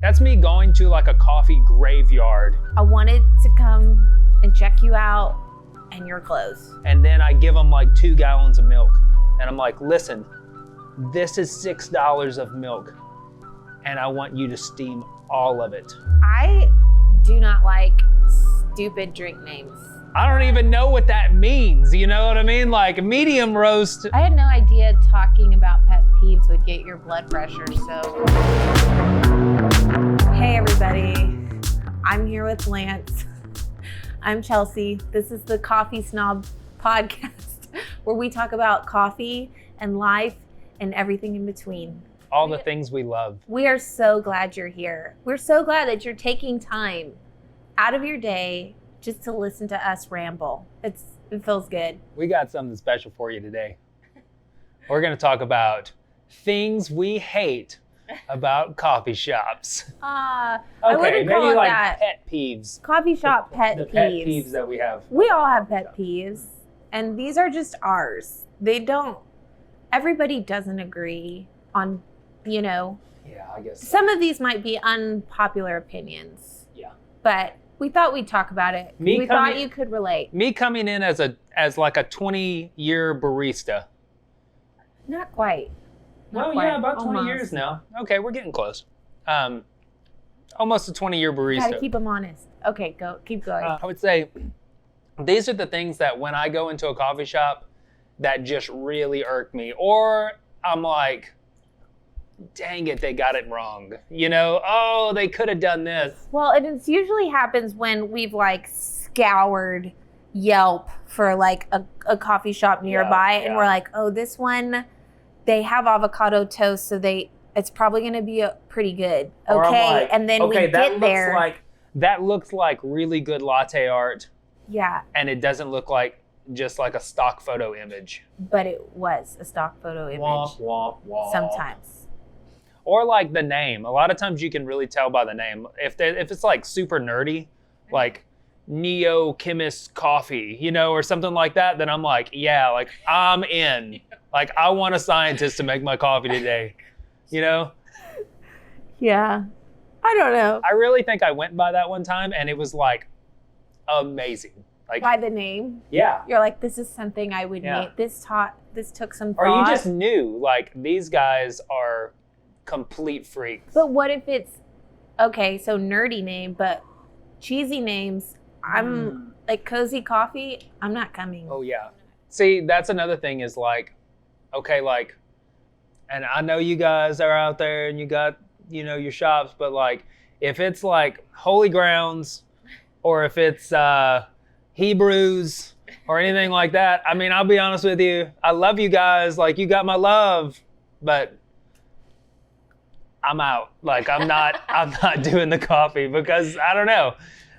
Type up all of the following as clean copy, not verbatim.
That's me going to like a coffee graveyard. I wanted to come and check you out and your clothes. And then I give them like 2 gallons of milk. And I'm like, listen, this is $6 of milk. And I want you to steam all of it. I do not like stupid drink names. I don't even know what that means. You know what I mean? Like medium roast. I had no idea talking about pet peeves would get your blood pressure, so. Hey everybody, I'm here with Lance. I'm Chelsea. This is the Coffee Snob podcast where we talk about coffee and life and everything in between. All the things we love. We are so glad you're here. We're so glad that you're taking time out of your day just to listen to us ramble. It feels good. We got something special for you today. We're going to talk about things we hate about coffee shops. I Okay, wouldn't call maybe it like that. pet peeves. Coffee shop pet The peeves. pet peeves that we have. We all have pet peeves, and these are just ours. Everybody doesn't agree on, Yeah, I guess so. some of these might be unpopular opinions. Yeah. But we thought we'd talk about it. We thought you could relate. Me coming in as like a 20-year barista. Not quite. Well, quite. yeah, about 20 Almost. years now. Okay, we're getting close. Almost a 20-year barista. Gotta keep them honest. Okay, keep going. I would say these are the things that when I go into a coffee shop that just really irk me. Or I'm like, dang it, they got it wrong. Oh, they could have done this. Well, it usually happens when we've like scoured Yelp for like a coffee shop nearby, and we're like, oh, this one, they have avocado toast, so it's probably gonna be pretty good. Or I'm Okay, like, and then we get there. That looks like really good latte art, Yeah, and it doesn't look like just like a stock photo image. but it was a stock photo image. Womp, womp, womp. Sometimes. Or like the name. A lot of times you can really tell by the name. If it's like super nerdy, like Neo Chemist Coffee, or something like that, then I'm like, yeah, like I'm in. Like I want a scientist to make my coffee today, Yeah. I don't know. I really think I went by that one time and it was like amazing. Like By the name, yeah. you're like, this is something I would Yeah. make. This took some Or thought. you just knew like these guys are complete freaks. But what if it's, okay, so nerdy name, but cheesy names, I'm like Cozy Coffee, I'm not coming. Oh yeah. See, that's another thing is like, okay, like, and I know you guys are out there and you got, your shops, but like, if it's like Holy Grounds or if it's Hebrews or anything like that, I mean, I'll be honest with you, I love you guys, like you got my love, but I'm out. Like I'm not doing the coffee because I don't know.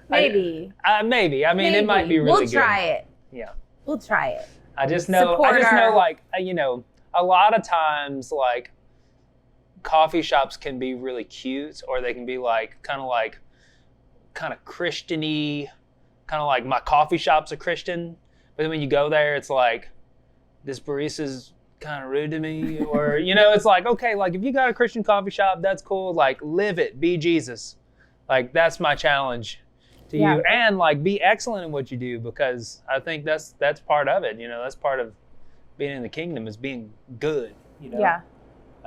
Maybe. Maybe. I mean, Maybe. it might be really good. We'll try it. Yeah. We'll try it. I just know like, a lot of times like coffee shops can be really cute or they can be like kind of Christian-y, kind of like my coffee shop's a Christian. But then when you go there, it's like this barista's kind of rude to me or, it's like, okay, like if you got a Christian coffee shop, that's cool. Like live it, be Jesus. Like that's my challenge to you, and like be excellent in what you do because I think that's part of it. That's part of being in the kingdom is being good. Yeah.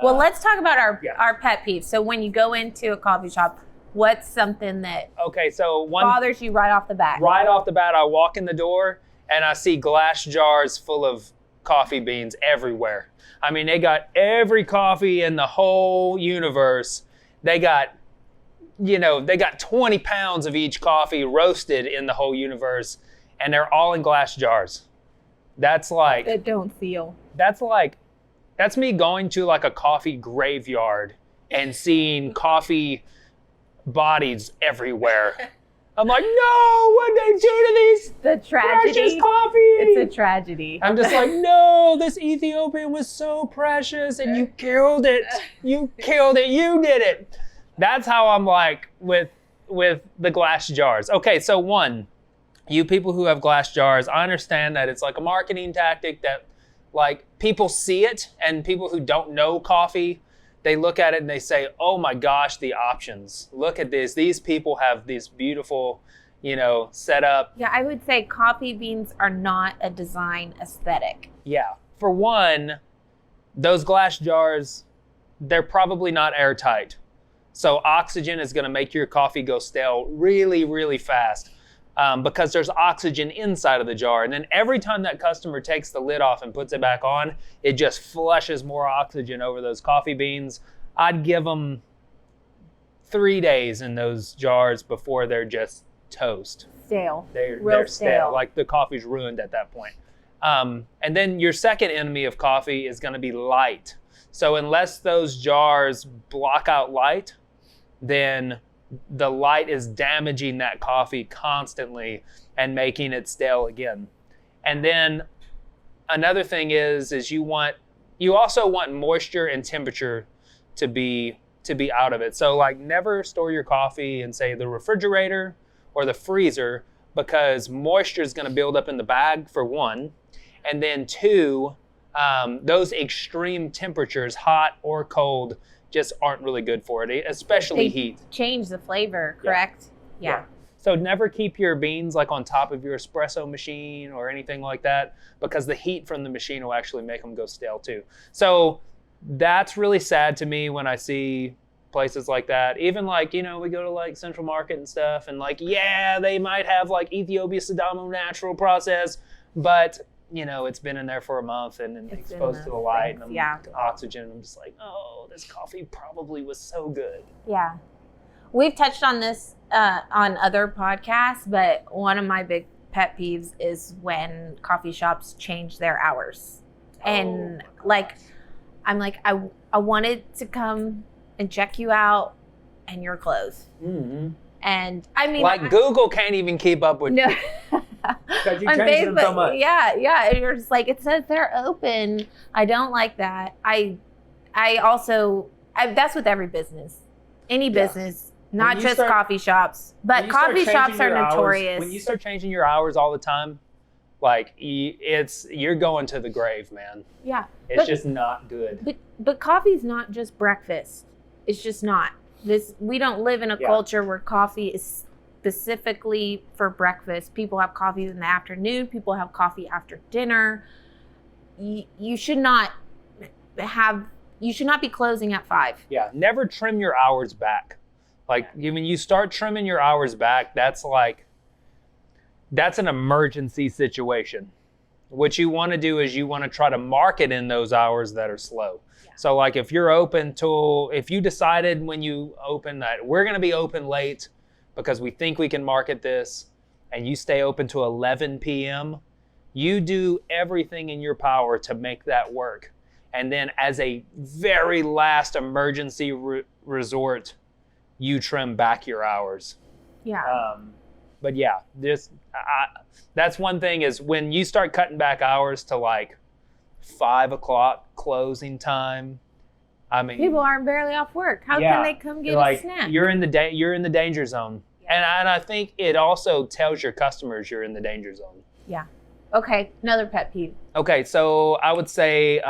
Well, let's talk about our pet peeves. So when you go into a coffee shop, what's something that bothers you right off the bat? Right off the bat, I walk in the door and I see glass jars full of coffee beans everywhere. I mean, they got every coffee in the whole universe. They got 20 pounds of each coffee roasted in the whole universe, and they're all in glass jars. That's like... That don't feel. That's me going to like a coffee graveyard and seeing coffee bodies everywhere. I'm like, no, what'd they do to these The tragedy. precious coffee? It's a tragedy. I'm just like, no, this Ethiopian was so precious and you killed it. You killed it. You did it. That's how I'm like with the glass jars. Okay, so one, you people who have glass jars, I understand that it's like a marketing tactic that like people see it and people who don't know coffee they look at it and they say, oh my gosh, the options. Look at this. These people have this beautiful, setup. Yeah, I would say coffee beans are not a design aesthetic. Yeah. For one, those glass jars, they're probably not airtight. So oxygen is going to make your coffee go stale really, really fast because there's oxygen inside of the jar. And then every time that customer takes the lid off and puts it back on, it just flushes more oxygen over those coffee beans. I'd give them 3 days in those jars before they're just toast. Stale. They're stale. Like the coffee's ruined at that point. And then your second enemy of coffee is going to be light. So unless those jars block out light, then the light is damaging that coffee constantly and making it stale again. And then another thing is you also want moisture and temperature to be out of it. So like never store your coffee in say the refrigerator or the freezer because moisture is going to build up in the bag for one. And then two, those extreme temperatures, hot or cold, just aren't really good for it, especially heat. Change the flavor, correct? Yeah. So never keep your beans like on top of your espresso machine or anything like that because the heat from the machine will actually make them go stale too. So that's really sad to me when I see places like that. Even like, we go to like Central Market and stuff and like, yeah, they might have like Ethiopia Sidamo natural process, but it's been in there for a month and exposed to the light and oxygen. I'm just like, oh, this coffee probably was so good. Yeah. We've touched on this on other podcasts, but one of my big pet peeves is when coffee shops change their hours. And I'm like, I wanted to come and check you out and you're closed. Mm-hmm. And I mean, Google can't even keep up with you. Because you change them so much. Yeah. And you're just like, it says they're open. I don't like that. I also, that's with every business. Any business, not just coffee shops. But coffee shops are notorious. When you start changing your hours all the time, you're going to the grave, man. Yeah. It's just not good. But coffee's not just breakfast. It's just not. We don't live in a culture where coffee is specifically for breakfast. People have coffee in the afternoon. People have coffee after dinner. You should not be closing at 5. Yeah, never trim your hours back. When you start trimming your hours back, that's an emergency situation. What you want to do is you want to try to market in those hours that are slow. Yeah. So if you're open if you decided when you open that we're going to be open late because we think we can market this, and you stay open to 11 p.m., you do everything in your power to make that work. And then as a very last emergency resort, you trim back your hours. Yeah. But yeah, that's one thing is when you start cutting back hours to 5 o'clock closing time. I mean, people aren't barely off work. How can they come get a snack? You're in the danger zone, and I think it also tells your customers you're in the danger zone. Yeah. Okay. Another pet peeve. Okay, so I would say,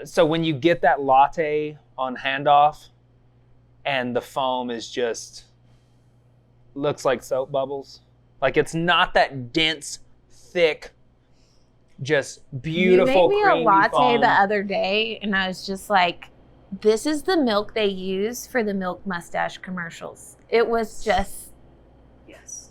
so when you get that latte on handoff, and the foam is just looks like soap bubbles, it's not that dense, thick, just beautiful creamy foam. You made me a latte the other day, and I was just like, this is the milk they use for the Milk Mustache commercials. It was just,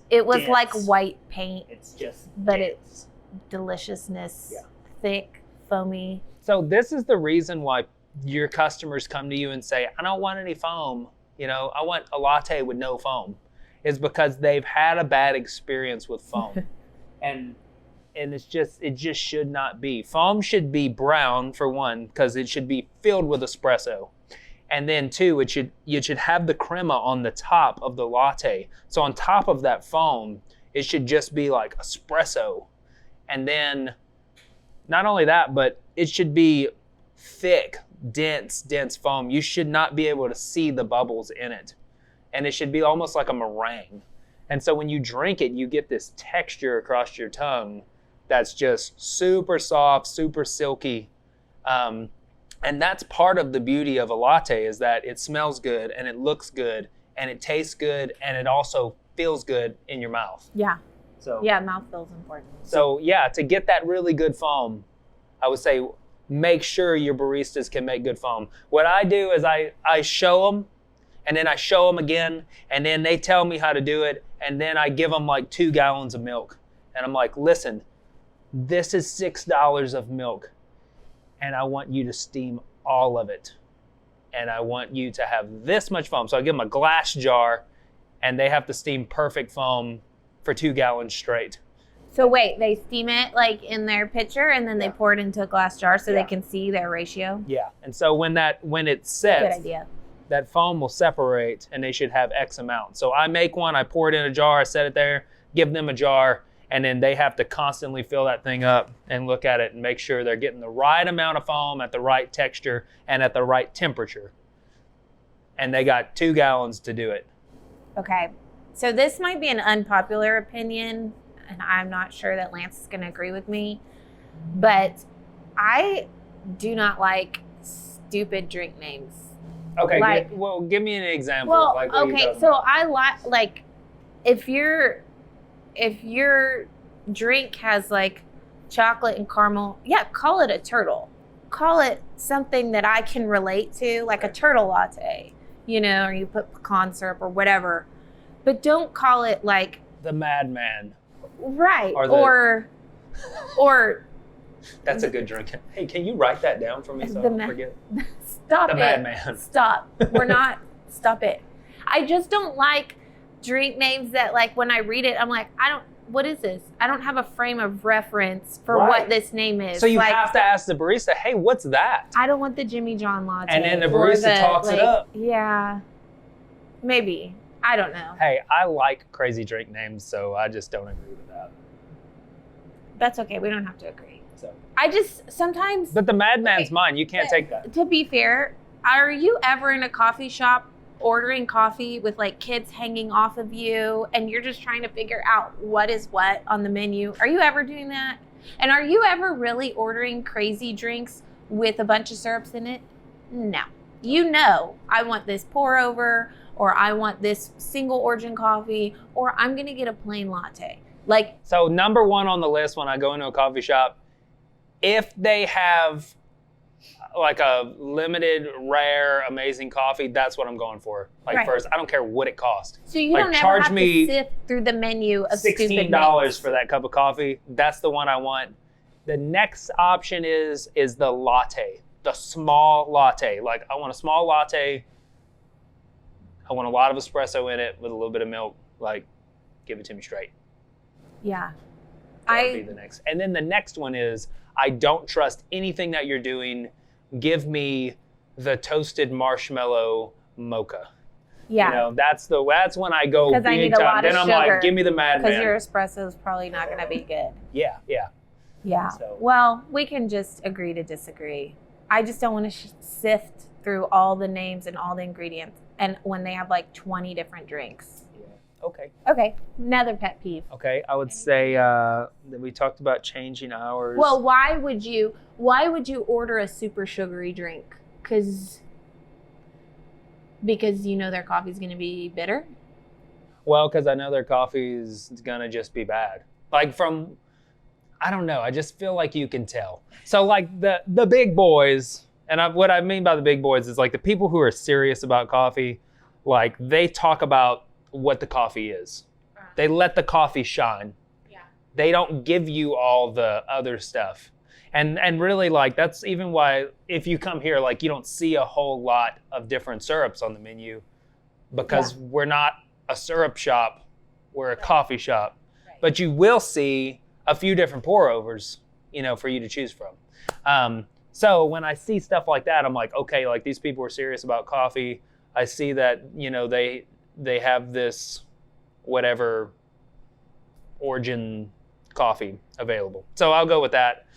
it was dense. Like white paint. It's just but dense. It's deliciousness, thick, foamy. So this is the reason why your customers come to you and say, I don't want any foam. I want a latte with no foam. Is because they've had a bad experience with foam. and it just should not be. Foam should be brown for one, because it should be filled with espresso. And then two, you should have the crema on the top of the latte. So on top of that foam, it should just be like espresso. And then not only that, but it should be thick, dense foam. You should not be able to see the bubbles in it. And it should be almost like a meringue. And so when you drink it, you get this texture across your tongue that's just super soft, super silky. And that's part of the beauty of a latte, is that it smells good and it looks good and it tastes good and it also feels good in your mouth. Yeah. So yeah, mouth feels important. So yeah, to get that really good foam, I would say make sure your baristas can make good foam. What I do is I show them, and then I show them again, and then they tell me how to do it, and then I give them like 2 gallons of milk. And I'm like, listen, this is $6 of milk, and I want you to steam all of it. And I want you to have this much foam. So I give them a glass jar, and they have to steam perfect foam for 2 gallons straight. So wait, they steam it like in their pitcher, and then they pour it into a glass jar so they can see their ratio? Yeah, and so when it sets, good idea. That foam will separate, and they should have X amount. So I make one, I pour it in a jar, I set it there, give them a jar, and then they have to constantly fill that thing up and look at it and make sure they're getting the right amount of foam at the right texture and at the right temperature. And they got 2 gallons to do it. Okay, so this might be an unpopular opinion, and I'm not sure that Lance is going to agree with me, but I do not like stupid drink names. Okay, give me an example. Well, like okay, so I like if your drink has like chocolate and caramel, yeah, call it a turtle. Call it something that I can relate to, like a turtle latte, or you put pecan syrup or whatever. But don't call it like the Madman. Right. Or that's a good drink. Hey, can you write that down for me so I don't forget? Stop it. The Madman. Stop. Stop it. I just don't like drink names that, like, when I read it, I'm like, what is this? I don't have a frame of reference for what this name is. So you have to ask the barista, hey, what's that? I don't want the Jimmy John latte. And then the barista talks it up. Yeah. Maybe. I don't know. Hey, I like crazy drink names, so I just don't agree with that. That's okay. We don't have to agree. So I just sometimes... But the Madman's mine. You can't take that. To be fair, are you ever in a coffee shop ordering coffee with like kids hanging off of you and you're just trying to figure out what is what on the menu? Are you ever doing that? And are you ever really ordering crazy drinks with a bunch of syrups in it? No. I want this pour over, or I want this single origin coffee, or I'm going to get a plain latte. So number 1 on the list when I go into a coffee shop, if they have like a limited, rare, amazing coffee, that's what I'm going for. First, I don't care what it costs. So you don't ever have to sift through the menu of $16 for that cup of coffee. That's the one I want. The next option is the latte, the small latte. Like, I want a small latte. I want a lot of espresso in it with a little bit of milk. Like, give it to me straight. Yeah. That would be the next. And then the next one is, I don't trust anything that you're doing. Give me the toasted marshmallow mocha. Yeah. That's when I go big time. I need a lot of then I'm sugar, like, give me the Madman. Because your espresso is probably not going to be good. Yeah. Yeah. So. Well, we can just agree to disagree. I just don't want to sift through all the names and all the ingredients, and when they have like 20 different drinks. Okay, another pet peeve. Okay, I would say that we talked about changing hours. Well, why would you order a super sugary drink? Because their coffee's going to be bitter? Well, because I know their coffee is going to just be bad. I don't know, I just feel like you can tell. So like the big boys, and what I mean by the big boys is like the people who are serious about coffee, like they talk about what the coffee is. They let the coffee shine. Yeah. They don't give you all the other stuff. And really, like, that's even why if you come here, like, you don't see a whole lot of different syrups on the menu, because we're not a syrup shop, we're a coffee shop. Right. But you will see a few different pour overs, for you to choose from. So when I see stuff like that, I'm like, okay, like these people are serious about coffee. I see that, they have this whatever origin coffee available. So I'll go with that.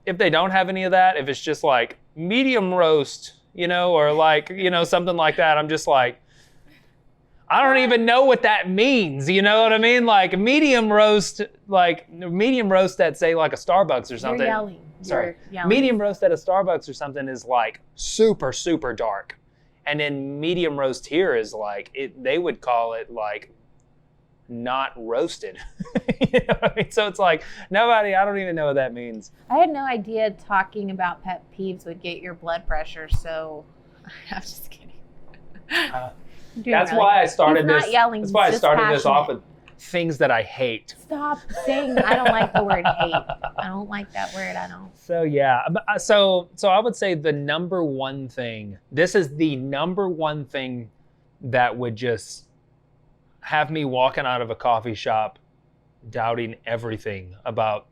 If they don't have any of that, if it's just like medium roast, or like, something like that, I'm just like, I don't even know what that means. You know what I mean? Like medium roast at say like a Starbucks or something. You're yelling. Sorry. You're yelling. Medium roast at a Starbucks or something is like super, super dark. And then medium roast here is like, they would call it like not roasted. You know what I mean? So it's like, I don't even know what that means. I had no idea talking about pet peeves would get your blood pressure, so I'm just kidding. That's why I started this. Not yelling, that's why I started passionate. this off with things that I hate. Stop saying I don't like the word hate. I don't like that word. I don't. So yeah, so I would say the number one thing. This is the number one thing that would just have me walking out of a coffee shop, doubting everything about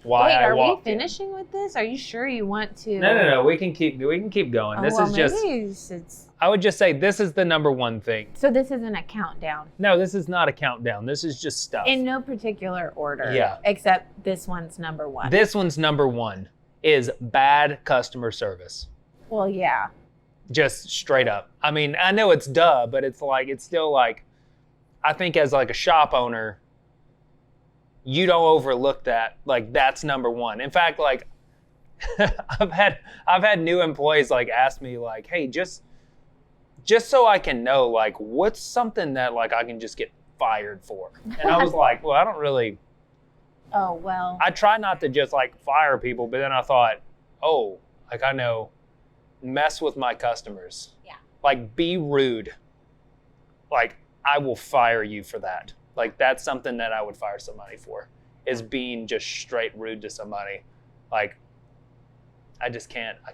why Wait, I walked. Are we finishing with this? Are you sure you want to? No. We can keep going. Oh, This well, is just. It's... I would just say this is the number one thing. So this isn't a countdown. No, this is not a countdown. This is just stuff. In no particular order. Yeah. Except this one's number one. This one's number one is bad customer service. Well, yeah. Just straight up. I mean, I know it's duh, but it's still like, I think as like a shop owner, you don't overlook that. Like that's number one. In fact, like I've had new employees like ask me like, hey, just so I can know, like, what's something that like I can just get fired for? And I was like, well, I don't really. Oh, well. I try not to just like fire people, but then I thought, oh, like I know, mess with my customers. Yeah. Like be rude. Like I will fire you for that. Like that's something that I would fire somebody for, is being just straight rude to somebody. Like I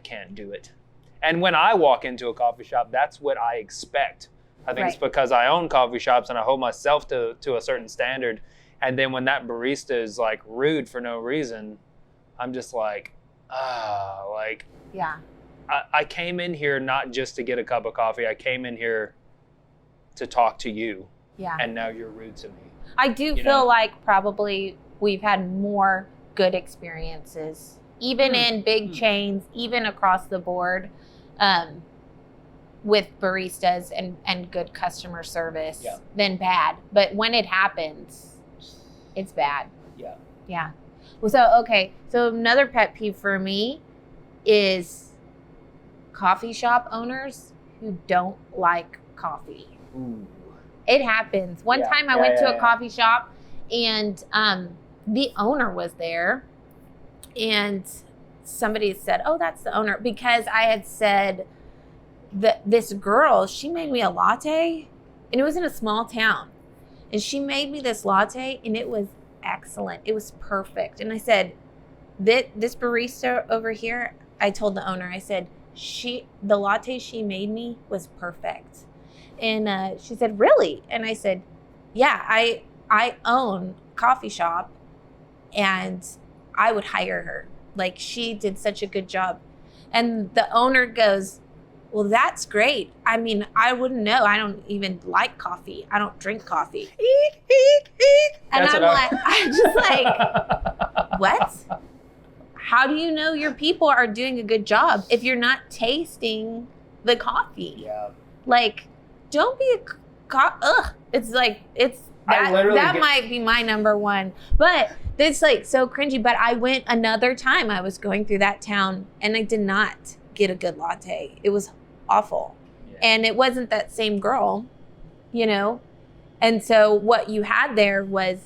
can't do it. And when I walk into a coffee shop, that's what I expect. I think it's because I own coffee shops and I hold myself to a certain standard. And then when that barista is like rude for no reason, I'm just like, like, yeah. I came in here not just to get a cup of coffee. I came in here to talk to you. Yeah. And now you're rude to me. I do feel like probably we've had more good experiences, even in big chains, even across the board, with baristas and good customer service than bad. But when it happens, it's bad. Yeah. Yeah. Well, so another pet peeve for me is coffee shop owners who don't like coffee. Ooh. It happens. One time I went to a coffee shop and the owner was there and somebody said, oh, that's the owner. Because I had said that this girl, she made me a latte and it was in a small town. And she made me this latte and it was excellent. It was perfect. And I said, this barista over here, I told the owner, I said, the latte she made me was perfect. And she said, really? And I said, yeah, I own a coffee shop and I would hire her. Like she did such a good job. And the owner goes, well, that's great. I mean, I wouldn't know. I don't even like coffee. I don't drink coffee. And I'm just like, what? How do you know your people are doing a good job if you're not tasting the coffee? Yeah. Like, don't be it's like, that might be my number one. But it's like so cringy. But I went another time. I was going through that town and I did not get a good latte. It was awful. Yeah. And it wasn't that same girl, you know? And so what you had there was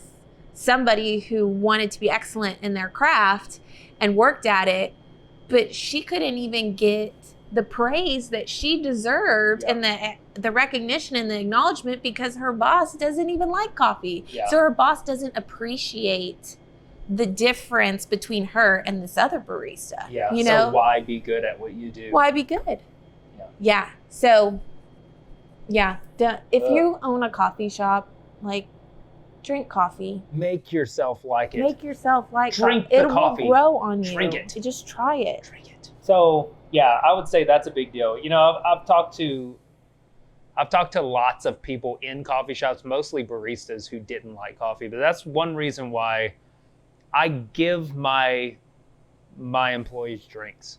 somebody who wanted to be excellent in their craft and worked at it, but she couldn't even get the praise that she deserved and the recognition and the acknowledgement because her boss doesn't even like coffee. Yeah. So her boss doesn't appreciate the difference between her and this other barista. Yeah. You know? So why be good at what you do? Why be good? Yeah. So, yeah. If you own a coffee shop, like, drink coffee. Make yourself like it. Make yourself like Drink it. the coffee. It will grow on you. Drink it. Just try it. Drink it. So, yeah, I would say that's a big deal. You know, I've talked to lots of people in coffee shops, mostly baristas who didn't like coffee, but that's one reason why I give my employees drinks.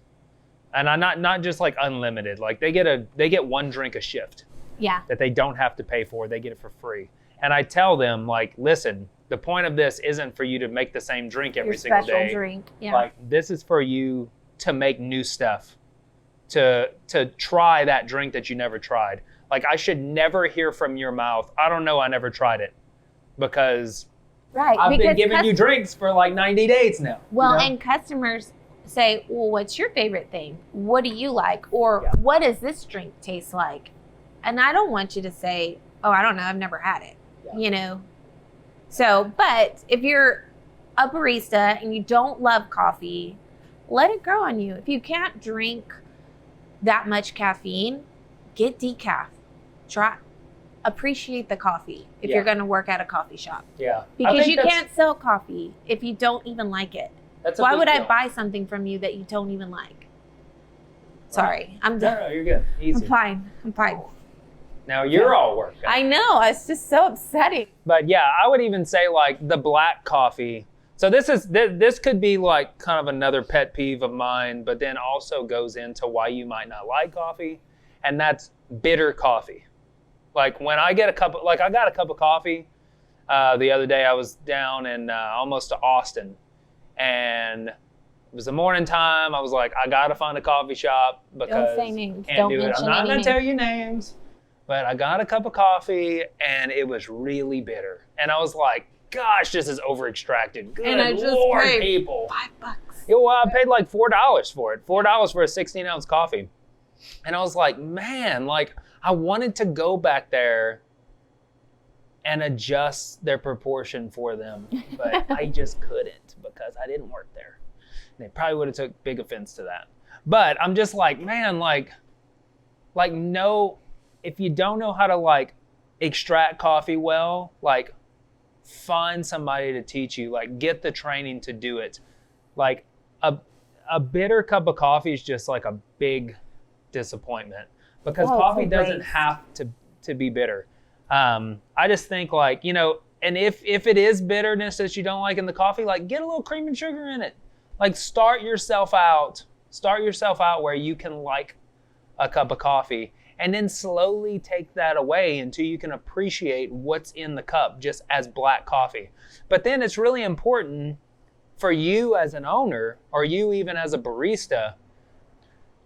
And I'm not just like unlimited. Like they get one drink a shift. that they don't have to pay for. They get it for free. And I tell them, like, listen, the point of this isn't for you to make the same drink every single day. Special drink. Yeah. Like, this is for you to make new stuff, to try that drink that you never tried. Like, I should never hear from your mouth, I don't know, I never tried it. Because I've been giving you drinks for like 90 days now. Well, and customers say, well, what's your favorite thing? What do you like? Or what does this drink taste like? And I don't want you to say, oh, I don't know, I've never had it, you know? So, but if you're a barista and you don't love coffee, let it grow on you. If you can't drink that much caffeine, get decaf. Appreciate the coffee if you're going to work at a coffee shop. Yeah. Because you can't sell coffee if you don't even like it. Why would I buy something from you that you don't even like? Sorry, I'm done. No, you're good. Easy. I'm fine. Now you're all worked up. I know. It's just so upsetting. But yeah, I would even say like the black coffee. So this could be like kind of another pet peeve of mine, but then also goes into why you might not like coffee, and that's bitter coffee. Like when I get I got a cup of coffee the other day. I was down in almost to Austin, and it was the morning time. I was like, I gotta find a coffee shop because don't say names. Can't don't do it. I'm not gonna tell you names, but I got a cup of coffee and it was really bitter, and I was like, gosh, this is over extracted. Good and I just Lord, paid people. $5. Yeah, well, I paid like $4 for it. $4 for a 16-ounce coffee, and I was like, man, like. I wanted to go back there and adjust their proportion for them, but I just couldn't because I didn't work there. They probably would have took big offense to that. But I'm just like, man, like no, if you don't know how to like extract coffee well, like find somebody to teach you, like get the training to do it. Like a bitter cup of coffee is just like a big disappointment. Because coffee doesn't have to be bitter. I just think like, you know, and if it is bitterness that you don't like in the coffee, like get a little cream and sugar in it. Like start yourself out where you can like a cup of coffee, and then slowly take that away until you can appreciate what's in the cup just as black coffee. But then it's really important for you as an owner, or you even as a barista,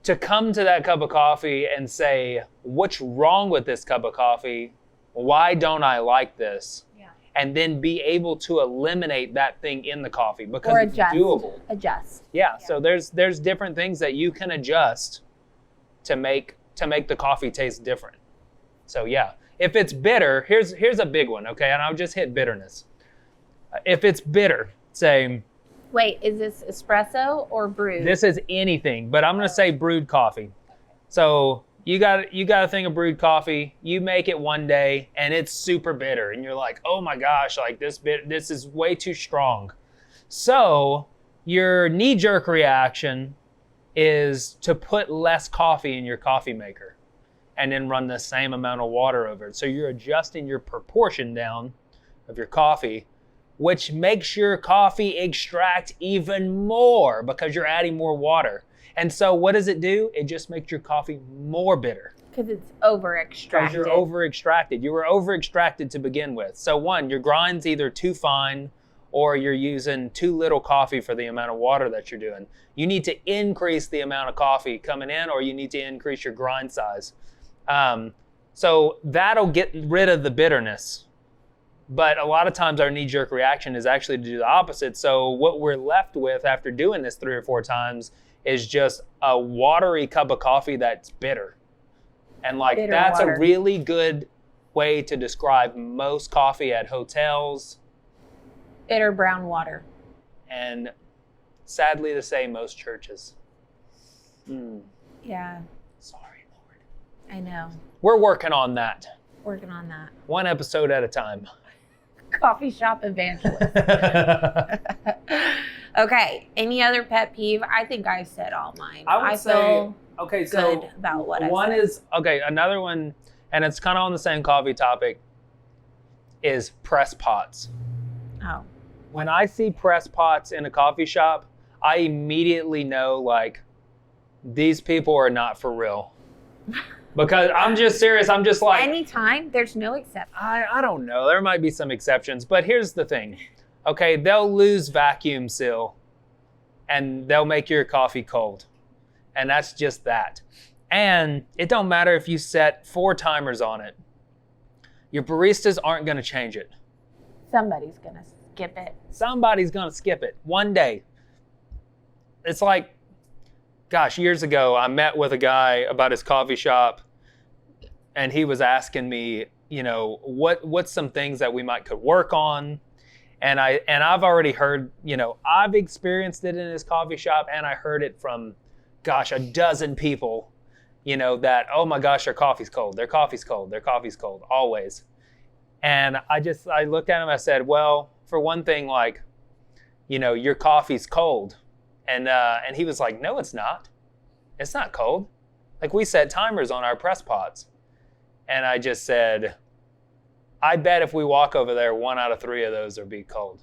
to come to that cup of coffee and say, what's wrong with this cup of coffee? Why don't I like this? Yeah. And then be able to eliminate that thing in the coffee because it's doable. Adjust. Yeah. So there's different things that you can adjust to make the coffee taste different. So yeah, if it's bitter, here's a big one, okay? And I'll just hit bitterness. If it's bitter, say, wait, is this espresso or brewed? This is anything, but I'm going to say brewed coffee. So you got a thing of brewed coffee. You make it one day and it's super bitter, and you're like, oh my gosh, like this is way too strong. So your knee-jerk reaction is to put less coffee in your coffee maker and then run the same amount of water over it. So you're adjusting your proportion down of your coffee, which makes your coffee extract even more because you're adding more water. And so what does it do? It just makes your coffee more bitter. Because it's over-extracted. Because you're over-extracted. You were over-extracted to begin with. So one, your grind's either too fine or you're using too little coffee for the amount of water that you're doing. You need to increase the amount of coffee coming in, or you need to increase your grind size. So that'll get rid of the bitterness. But a lot of times our knee-jerk reaction is actually to do the opposite. So what we're left with after doing this 3 or 4 times is just a watery cup of coffee that's bitter. And like bitter that's water. A really good way to describe most coffee at hotels. Bitter brown water. And sadly to say, most churches. Yeah. Sorry, Lord. I know. We're working on that. Working on that. 1 episode at a time. Coffee shop evangelist. Okay. Any other pet peeve? I think I said all mine. I would say, okay, so good about what I one said. is, okay, another one, and it's kind of on the same coffee topic, is press pots. Oh. When I see press pots in a coffee shop, I immediately know, like, these people are not for real. Because I'm just serious. I'm just like... Anytime, there's no exception. I don't know. There might be some exceptions. But here's the thing. Okay, they'll lose vacuum seal and they'll make your coffee cold. And that's just that. And it don't matter if you set 4 timers on it. Your baristas aren't going to change it. Somebody's going to skip it. Somebody's going to skip it one day. It's like, gosh, years ago, I met with a guy about his coffee shop, and he was asking me, you know, what's some things that we could work on. And I've already heard, you know, I've experienced it in his coffee shop, and I heard it from, gosh, a dozen people, you know, that, oh my gosh, their coffee's cold, their coffee's cold, their coffee's cold, always. And I looked at him, I said, well, for one thing, like, you know, your coffee's cold. And he was like, no, it's not. It's not cold. Like, we set timers on our press pots. And I just said, I bet if we walk over there, 1 out of 3 of those will be cold.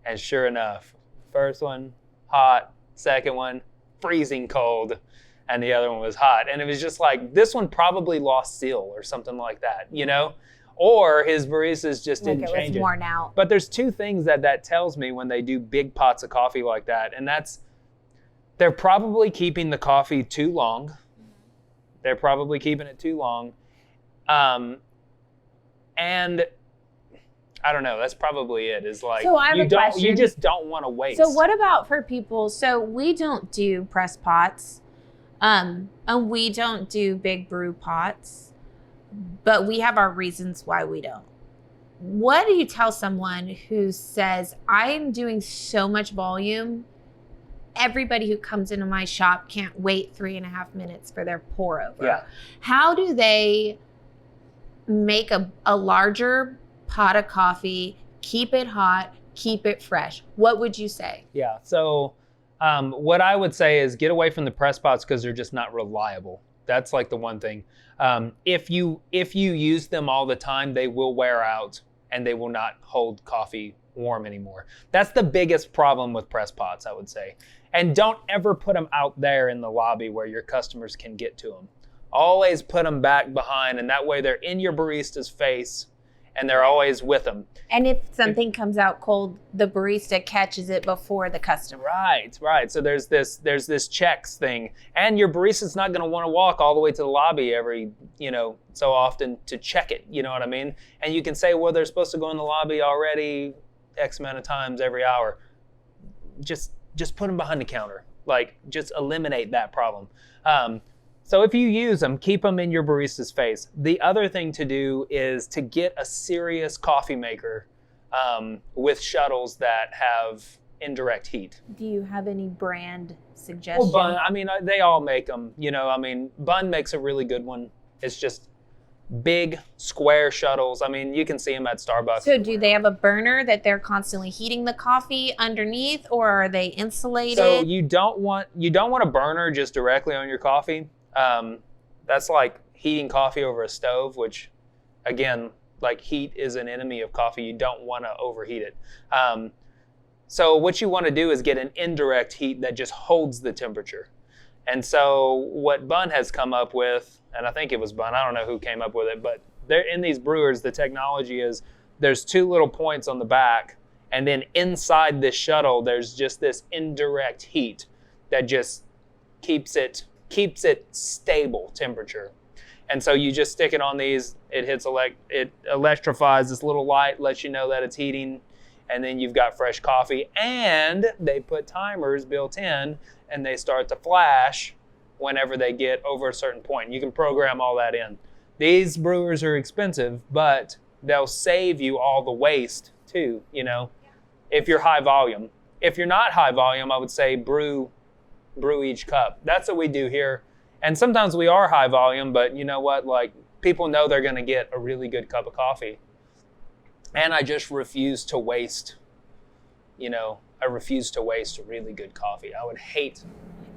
And sure enough, first one, hot. Second one, freezing cold. And the other one was hot. And it was just like, this one probably lost seal or something like that, you know? Or his baristas just didn't change it. It was worn out. But there's 2 things that tells me when they do big pots of coffee like that. And that's, they're probably keeping the coffee too long. They're probably keeping it too long. And I don't know, that's probably it. Is like, so I have a question. You just don't want to waste. So what about for people, so we don't do press pots, and we don't do big brew pots, but we have our reasons why we don't. What do you tell someone who says, I'm doing so much volume, everybody who comes into my shop can't wait 3.5 minutes for their pour over? Yeah. How do they make a larger pot of coffee, keep it hot, keep it fresh? What would you say? Yeah, so what I would say is get away from the press pots because they're just not reliable. That's like the one thing. If you use them all the time, they will wear out and they will not hold coffee warm anymore. That's the biggest problem with press pots, I would say. And don't ever put them out there in the lobby where your customers can get to them. Always put them back behind, and that way they're in your barista's face and they're always with them. And if something comes out cold, the barista catches it before the customer. Right. So there's this checks thing, and your barista's not going to want to walk all the way to the lobby every, you know, so often to check it. You know what I mean? And you can say, well, they're supposed to go in the lobby already X amount of times every hour. Just put them behind the counter. Like, just eliminate that problem. So if you use them, keep them in your barista's face. The other thing to do is to get a serious coffee maker with shuttles that have indirect heat. Do you have any brand suggestions? Well, Bun, I mean, they all make them. You know, I mean, Bun makes a really good one. It's just big square shuttles. I mean, you can see them at Starbucks. So do they have a burner that they're constantly heating the coffee underneath, or are they insulated? So you don't want a burner just directly on your coffee. That's like heating coffee over a stove, which, again, like, heat is an enemy of coffee. You don't want to overheat it. So what you want to do is get an indirect heat that just holds the temperature. And so what Bun has come up with, and I think it was Bun, I don't know who came up with it, but they're in these brewers, the technology is there's 2 little points on the back, and then inside this shuttle, there's just this indirect heat that just keeps it stable temperature. And so you just stick it on these, it electrifies this little light, lets you know that it's heating, and then you've got fresh coffee. And they put timers built in, and they start to flash whenever they get over a certain point. You can program all that in. These brewers are expensive, but they'll save you all the waste too, you know, if you're high volume. If you're not high volume, I would say brew each cup. That's what we do here. And sometimes we are high volume, but you know what? Like, people know they're going to get a really good cup of coffee. And I just refuse to waste, really good coffee. I would hate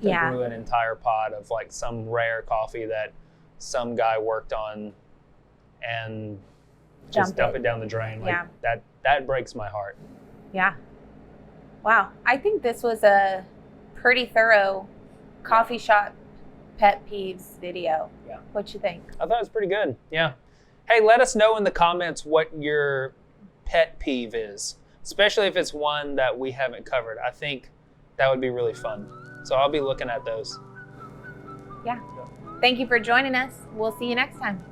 to brew an entire pot of like some rare coffee that some guy worked on and just dump it down the drain. Like, that breaks my heart. Yeah. Wow. I think this was a pretty thorough coffee shop pet peeves video. Yeah. What you think? I thought it was pretty good. Yeah. Hey, let us know in the comments what your pet peeve is, especially if it's one that we haven't covered. I think that would be really fun. So I'll be looking at those. Yeah. Thank you for joining us. We'll see you next time.